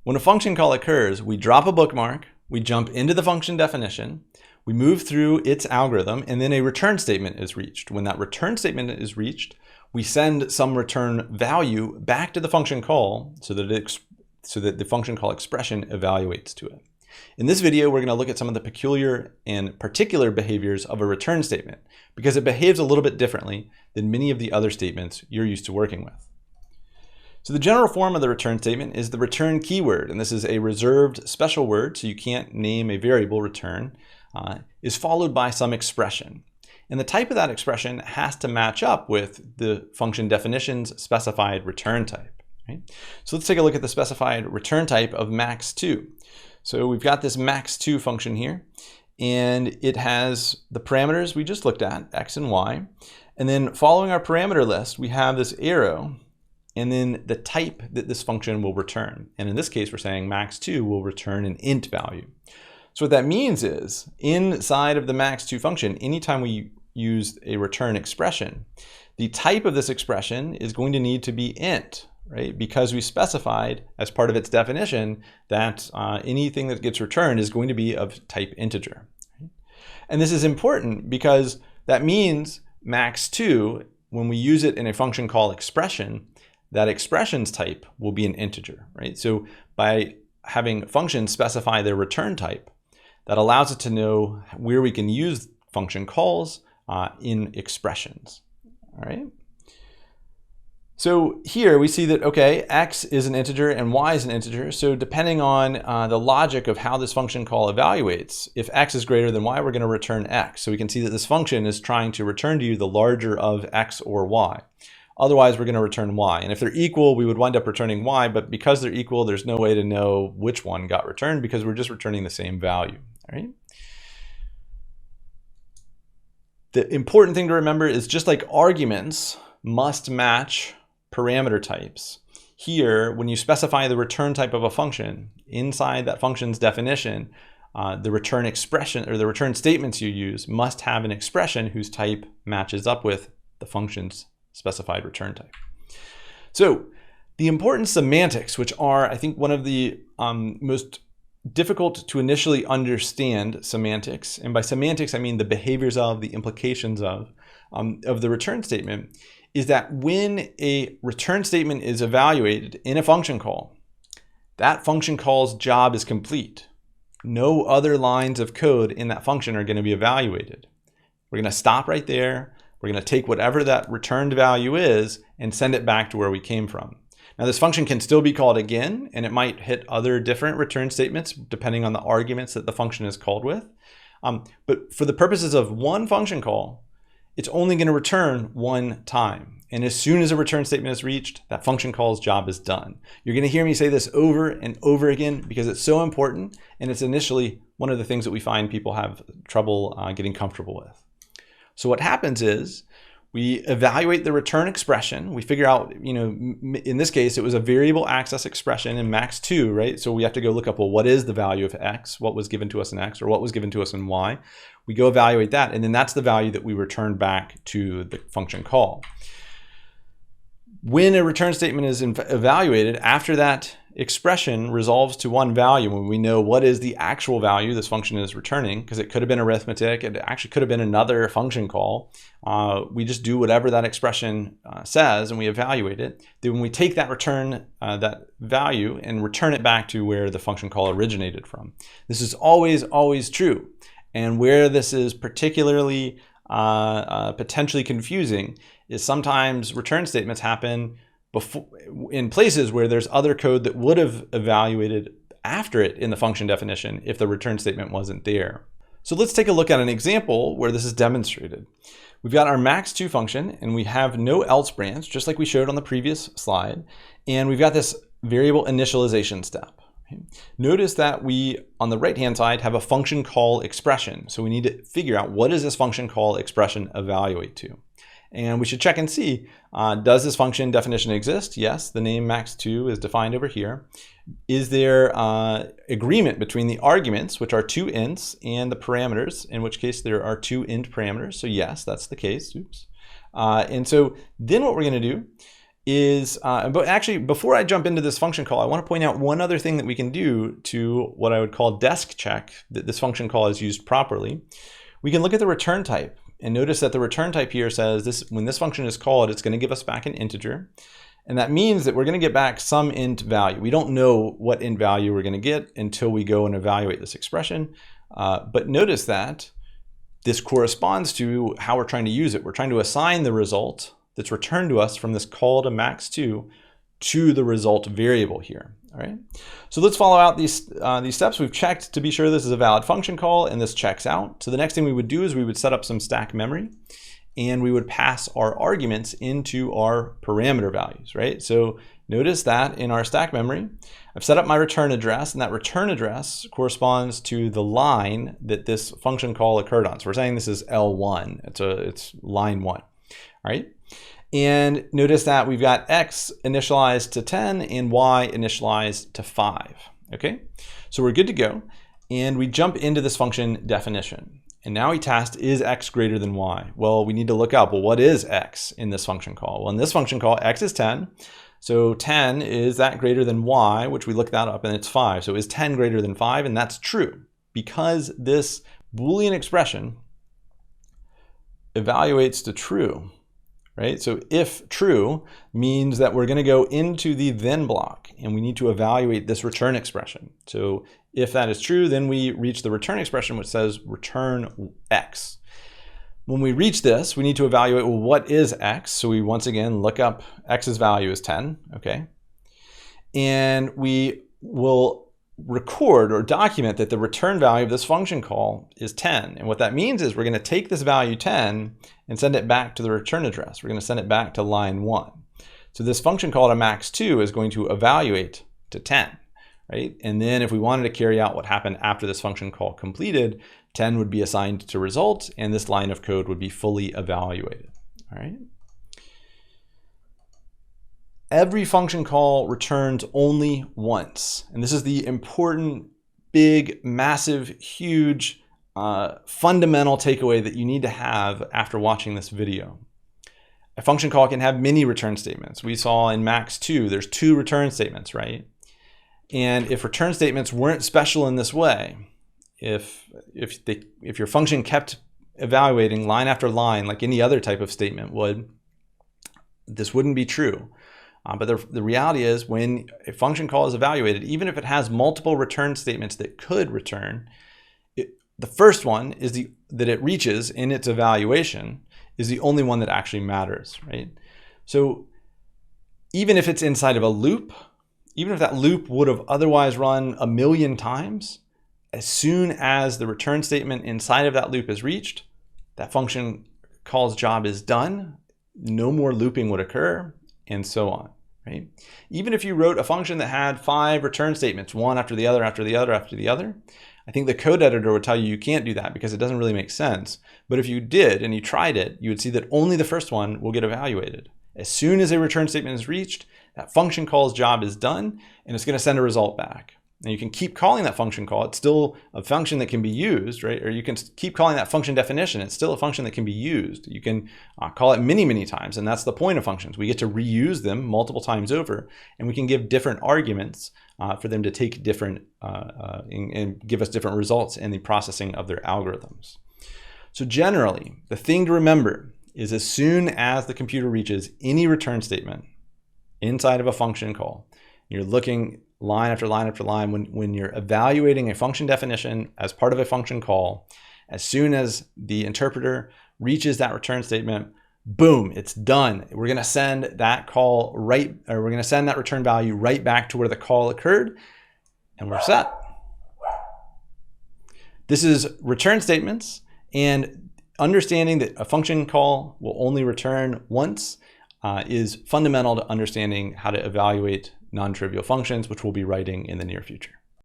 When a function call occurs, we drop a bookmark, we jump into the function definition, we move through its algorithm, and then a return statement is reached. When that return statement is reached, we send some return value back to the function call so that the function call expression evaluates to it. In this video, we're going to look at some of the peculiar and particular behaviors of a return statement because it behaves a little bit differently than many of the other statements you're used to working with. So the general form of the return statement is the return keyword, and this is a reserved special word, so you can't name a variable return, is followed by some expression. And the type of that expression has to match up with the function definition's specified return type. Right? So let's take a look at the specified return type of max2. So we've got this max2 function here, and it has the parameters we just looked at, x and y. And then following our parameter list, we have this arrow, and then the type that this function will return. And in this case, we're saying max2 will return an int value. So what that means is, inside of the max2 function, anytime we use a return expression, the type of this expression is going to need to be int, right? Because we specified as part of its definition that anything that gets returned is going to be of type integer. Right? And this is important because that means max2, when we use it in a function call expression, that expression's type will be an integer, right? So by having functions specify their return type, that allows it to know where we can use function calls in expressions, all right? So here we see that, okay, x is an integer and y is an integer. So depending on the logic of how this function call evaluates, if x is greater than y, we're going to return x. So we can see that this function is trying to return to you the larger of x or y. Otherwise, we're going to return y. And if they're equal, we would wind up returning y. But because they're equal, there's no way to know which one got returned because we're just returning the same value. All right? The important thing to remember is just like arguments must match parameter types. Here, when you specify the return type of a function, inside that function's definition, the return expression or the return statements you use must have an expression whose type matches up with the function's specified return type. So the important semantics, which are, I think, one of the most difficult to initially understand semantics, and by semantics I mean the behaviors of, the implications of the return statement, is that when a return statement is evaluated in a function call, that function call's job is complete. No other lines of code in that function are going to be evaluated. We're going to stop right there. We're going to take whatever that returned value is and send it back to where we came from. Now this function can still be called again, and it might hit other different return statements depending on the arguments that the function is called with. But for the purposes of one function call, it's only going to return one time. And as soon as a return statement is reached, that function call's job is done. You're going to hear me say this over and over again because it's so important, and it's initially one of the things that we find people have trouble getting comfortable with. So what happens is we evaluate the return expression. We figure out, in this case, it was a variable access expression in max2, right? So we have to go look up, well, what is the value of x? What was given to us in x, or what was given to us in y? We go evaluate that, and then that's the value that we return back to the function call. When a return statement is evaluated, after that expression resolves to one value, when we know what is the actual value this function is returning, because it could have been arithmetic, it actually could have been another function call. We just do whatever that expression says and we evaluate it. Then when we take that return, that value, and return it back to where the function call originated from. This is always, always true. And where this is particularly potentially confusing is sometimes return statements happen before, in places where there's other code that would have evaluated after it in the function definition if the return statement wasn't there. So let's take a look at an example where this is demonstrated. We've got our max2 function, and we have no else branch, just like we showed on the previous slide. And we've got this variable initialization step. Notice that we, on the right-hand side, have a function call expression. So we need to figure out what does this function call expression evaluate to. And we should check and see, does this function definition exist? Yes, the name max2 is defined over here. Is there agreement between the arguments, which are two ints, and the parameters, in which case there are two int parameters? So yes, that's the case. Oops. And so then what we're going to do is, but actually before I jump into this function call, I want to point out one other thing that we can do to what I would call desk check that this function call is used properly. We can look at the return type and notice that the return type here says this, when this function is called, it's going to give us back an integer. And that means that we're going to get back some int value. We don't know what int value we're going to get until we go and evaluate this expression. But notice that this corresponds to how we're trying to use it. We're trying to assign the result that's returned to us from this call to max2 to the result variable here. All right. So let's follow out these steps. We've checked to be sure this is a valid function call, and this checks out. So the next thing we would do is we would set up some stack memory, and we would pass our arguments into our parameter values, right? So notice that in our stack memory, I've set up my return address, and that return address corresponds to the line that this function call occurred on. So we're saying this is L1, it's line 1, all right? And notice that we've got X initialized to 10 and Y initialized to 5, okay? So we're good to go, and we jump into this function definition. And now we tasked, is X greater than Y? Well, we need to look up, well, what is X in this function call? Well, in this function call, X is 10. So 10, is that greater than Y, which we looked that up, and it's 5. So is 10 greater than 5? And that's true, because this Boolean expression evaluates to true, right? So if true means that we're going to go into the then block, and we need to evaluate this return expression. So if that is true, then we reach the return expression, which says return X. When we reach this, we need to evaluate, well, what is X? So we once again look up X's value is 10, okay? And we will record or document that the return value of this function call is 10. And what that means is we're going to take this value 10 and send it back to the return address. We're going to send it back to line 1. So this function call to max2 is going to evaluate to 10. Right? And then if we wanted to carry out what happened after this function call completed, 10 would be assigned to result, and this line of code would be fully evaluated. All right. Every function call returns only once. And this is the important, big, massive, huge, fundamental takeaway that you need to have after watching this video. A function call can have many return statements. We saw in max2, there's 2 return statements, right? And if return statements weren't special in this way, if your function kept evaluating line after line like any other type of statement would, this wouldn't be true. But the reality is when a function call is evaluated, even if it has multiple return statements that could return, the first one is that it reaches in its evaluation is the only one that actually matters, right? So even if it's inside of a loop, even if that loop would have otherwise run 1,000,000 times, as soon as the return statement inside of that loop is reached, that function call's job is done. No more looping would occur, and so on, right? Even if you wrote a function that had 5 return statements, one after the other, after the other, after the other, I think the code editor would tell you you can't do that because it doesn't really make sense. But if you did and you tried it, you would see that only the first one will get evaluated. As soon as a return statement is reached, that function call's job is done, and it's going to send a result back. And you can keep calling that function call. It's still a function that can be used, right? Or you can keep calling that function definition. It's still a function that can be used. You can call it many, many times, and that's the point of functions. We get to reuse them multiple times over, and we can give different arguments for them to take different and give us different results in the processing of their algorithms. So generally, the thing to remember is as soon as the computer reaches any return statement inside of a function call, you're looking line after line after line, when you're evaluating a function definition as part of a function call, as soon as the interpreter reaches that return statement, boom, it's done. We're going to send that call we're going to send that return value right back to where the call occurred, and we're set. This is return statements, and understanding that a function call will only return once is fundamental to understanding how to evaluate non-trivial functions, which we'll be writing in the near future.